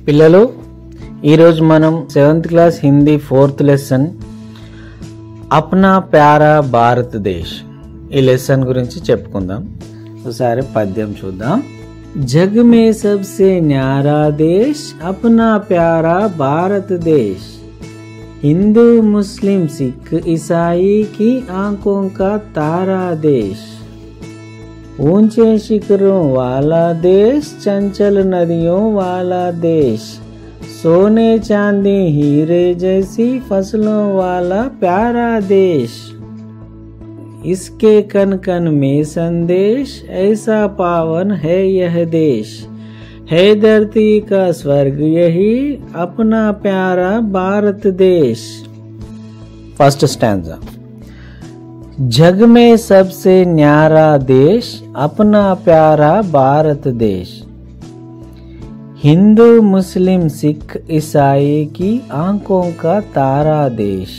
పిల్లలు ఈరోజు మనం 7th class Hindi 4th lesson అప్నా ప్యారా భారతదేశ్ ఈ లెసన్ గురించి చెప్పుకుందాం. ఒకసారి పద్యం చూద్దాం. జగ్ మే సబ్సే న్యారా దేశ్ అప్నా ప్యారా భారతదేశ్, हिंदू मुस्लिम सिख ईसाई की आंखों का तारा देश, ऊंचे शिखरों वाला देश, चंचल नदियों वाला देश, सोने चांदी हीरे जैसी फसलों वाला प्यारा देश, इसके कन कन में संदेश, ऐसा पावन है यह देश, है धरती का स्वर्ग यही अपना प्यारा भारत देश. First stanza. जग में सबसे न्यारा देश अपना प्यारा भारत देश, हिंदू मुस्लिम सिख ईसाई की आंखों का तारा देश.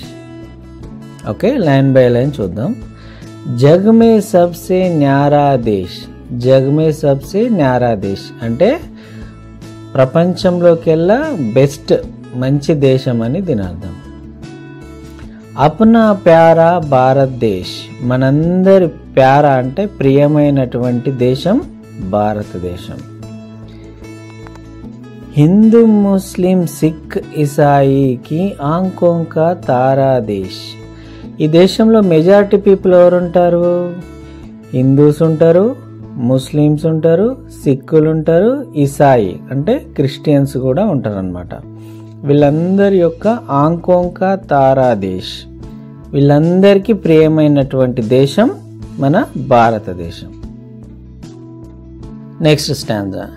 ओके, लाइन बाय लाइन చూద్దాం. जग में सबसे न्यारा देश, जग में सबसे न्यारा देश అంటే ప్రపంచంలోకెల్లా బెస్ట్ మంచి దేశం అని దీని అర్థం. అప్నా ప్యారా భారతదేశ్, మనందరి ప్యారా అంటే ప్రియమైనటువంటి దేశం భారతదేశం. హిందూ ముస్లిం సిక్ ఇసాయికి ఆంఖోం కా తారా దేశ్. ఈ దేశంలో మెజారిటీ పీపుల్ ఎవరు ఉంటారు? హిందూస్ ఉంటారు, ముస్లిమ్స్ ఉంటారు, సిక్కులు ఉంటారు, ఇసాయి అంటే క్రిస్టియన్స్ కూడా ఉంటారు అన్నమాట. వీళ్ళందరి యొక్క ఆంకోంకా తారా దేశ్, వీళ్ళందరికీ ప్రియమైనటువంటి దేశం మన భారతదేశం. Next stanza.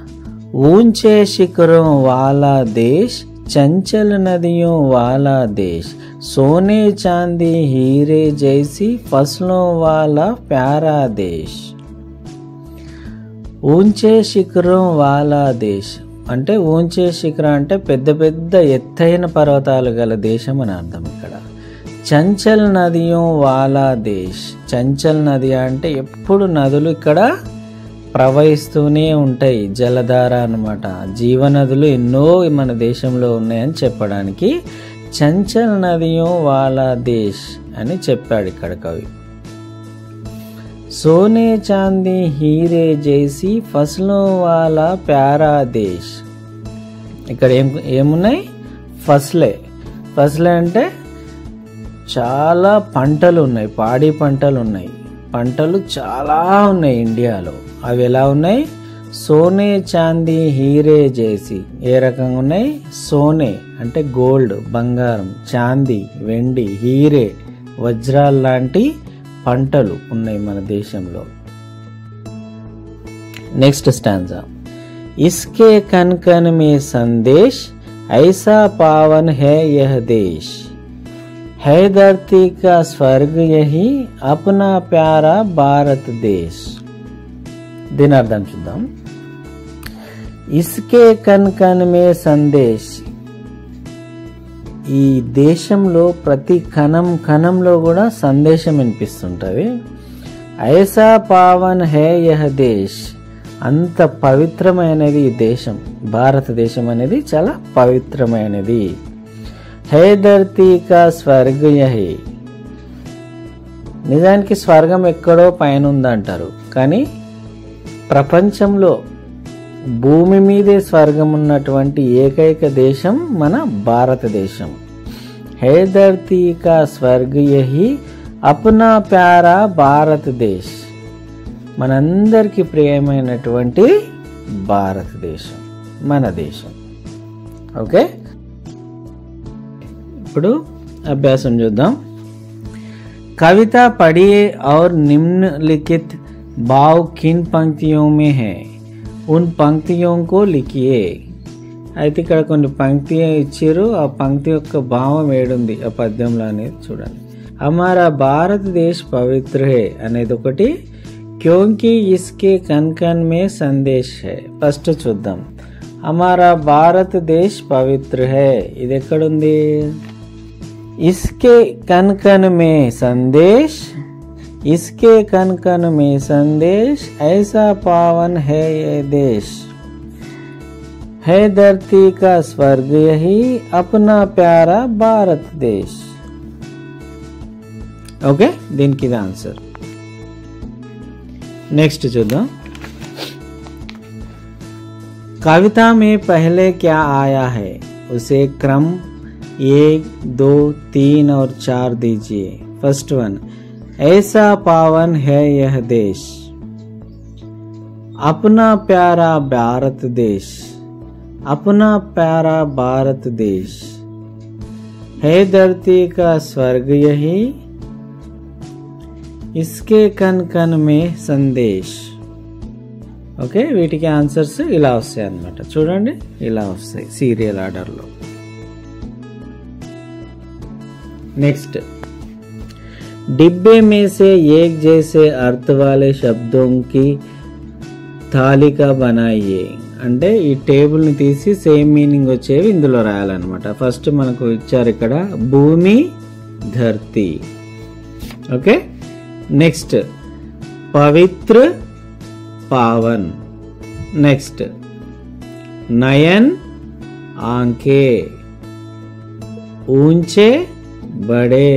ऊंचे शिखरों वाला देश, चंचल नदियों वाला देश, सोने चांदी हीरे जैसी फसलों वाला प्यारा देश. ऊंचे शिखरों वाला దేశ్ అంటే ఊంచే శిఖర అంటే పెద్ద పెద్ద ఎత్తైన పర్వతాలు గల దేశం అని అర్థం. ఇక్కడ చంచల్ నదియో వాలా దేశ్, చంచల్ నది అంటే ఎప్పుడు నదులు ఇక్కడ ప్రవహిస్తూనే ఉంటాయి, జలధార అన్నమాట. జీవనదులు ఎన్నో మన దేశంలో ఉన్నాయని చెప్పడానికి చంచల్ నదియో వాలా దేశ్ అని చెప్పాడు ఇక్కడ కవి. सोने चांदी हीरे जैसी फसलों वाला प्यारा देश. ఇక్కడ ఏమున్నాయి? ఫస్లే. ఫస్లే అంటే చాలా పంటలు ఉన్నాయి, పాడి పంటలు ఉన్నాయి, పంటలు చాలా ఉన్నాయి ఇండియాలో. అవి ఎలా ఉన్నాయి? సోనే చాందీ హీరే జేసి. ఏ రకంగా ఉన్నాయి? సోనే అంటే గోల్డ్ బంగారం, చాందీ వెండి, హీరే వజ్రాలు లాంటి పంటలు ఉన్నాయి మన దేశంలో. Next stanza. ఇస్కే కన్ కన్ మే సందేశ్, ఐసా పావన్ హై యహ్ దేశ్, హై ధర్తీ కా స్వర్గ్ యహీ అప్నా ప్యారా భారత్ దేశ్. దీని అర్థం చూద్దాం. ఇస్కే కన్ కన్ మే సందేశ్, ఈ దేశంలో ప్రతి కణం కణంలో కూడా సందేశం వినిపిస్తుంటది. ఐసా పావన్ హై యహ్ దేశ్, అంత పవిత్రమైనది ఈ దేశం. భారతదేశం అనేది చాలా పవిత్రమైనది. హై ధర్తీ కా స్వర్గ్ యహీ, నిజానికి స్వర్గం ఎక్కడో పైన ఉందంటారు, కానీ ప్రపంచంలో భూమి మీదే స్వర్గం ఉన్నటువంటి ఏకైక దేశం మన భారతదేశం. హై ధర్తీ కా స్వర్గ్ యహీ అప్నా ప్యారా భారతదేశ్, మనందరికీ ప్రియమైనటువంటి భారతదేశం మన దేశం. ఓకే, ఇప్పుడు అభ్యాసం చూద్దాం. కవిత పढ़िए और निम्नलिखित भाव किन पंक्तियों में है, उन पंक्तियों को लिखिए. అయితే ఇక్కడ కొన్ని పంక్తి ఇచ్చారు, ఆ పంక్తి యొక్క భావం ఏడుంది ఆ పద్యంలో అనేది చూడండి. హమారా భారతదేశ్ పవిత్ర హై అనేది ఒకటి, క్యోంకి ఇస్కే కన్ కన్ మే సందేశ్ హై. ఫస్ట్ చూద్దాం. హమారా భారతదేశ్ పవిత్ర హై, ఇది ఎక్కడుంది? ఇస్కే కన్ కన్ మే సందేశ్, इसके कन कन में संदेश, ऐसा पावन है ये देश. है धरती का स्वर्ग यही अपना प्यारा भारत देश. ओके, దీనికి ఇది ఆన్సర్. नेक्स्ट చూద్దాం. कविता में पहले क्या आया है उसे क्रम 1, 2, 3 और 4 दीजिए. फर्स्ट वन, ऐसा पावन है यह देश, अपना प्यारा भारत देश, अपना प्यारा भारत देश, है धरती का स्वर्ग यही, इसके कन कन में संदेश. ఓకే, వీటికి ఆన్సర్స్ ఇలా వస్తాయి అన్నమాట. చూడండి, ఇలా వస్తాయి సీరియల్ ఆర్డర్లో. नेक्स्ट, डिब्बे में से एक जैसे अर्थ वाले शब्दों की तालिका बनाइए. అంటే ఈ టేబుల్ ని తీసి సేమ్ మీనింగ్ వచ్చేవి ఇందులో రాయాలన్నమాట. ఫస్ట్ మనకు ఇచ్చారు ఇక్కడ భూమి, ధర్తి. ఓకే, నెక్స్ట్ పవిత్ర, पावन. नेक्स्ट नयन, आंखें, ऊंचे बड़े,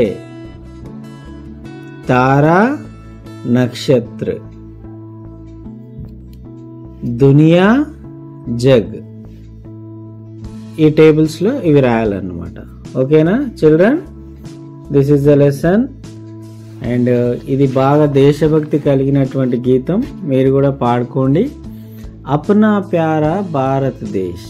तारा नक्षत्र, दुनिया जग. ఈ టేబుల్స్ లో ఇవి రాయాలన్నమాట. ఓకేనా children, this is the lesson. And ఇది బాగా దేశభక్తి కలిగినటువంటి గీతం, మీరు కూడా పాడుకోండి. అప్నా ప్యారా భారతదేశ్.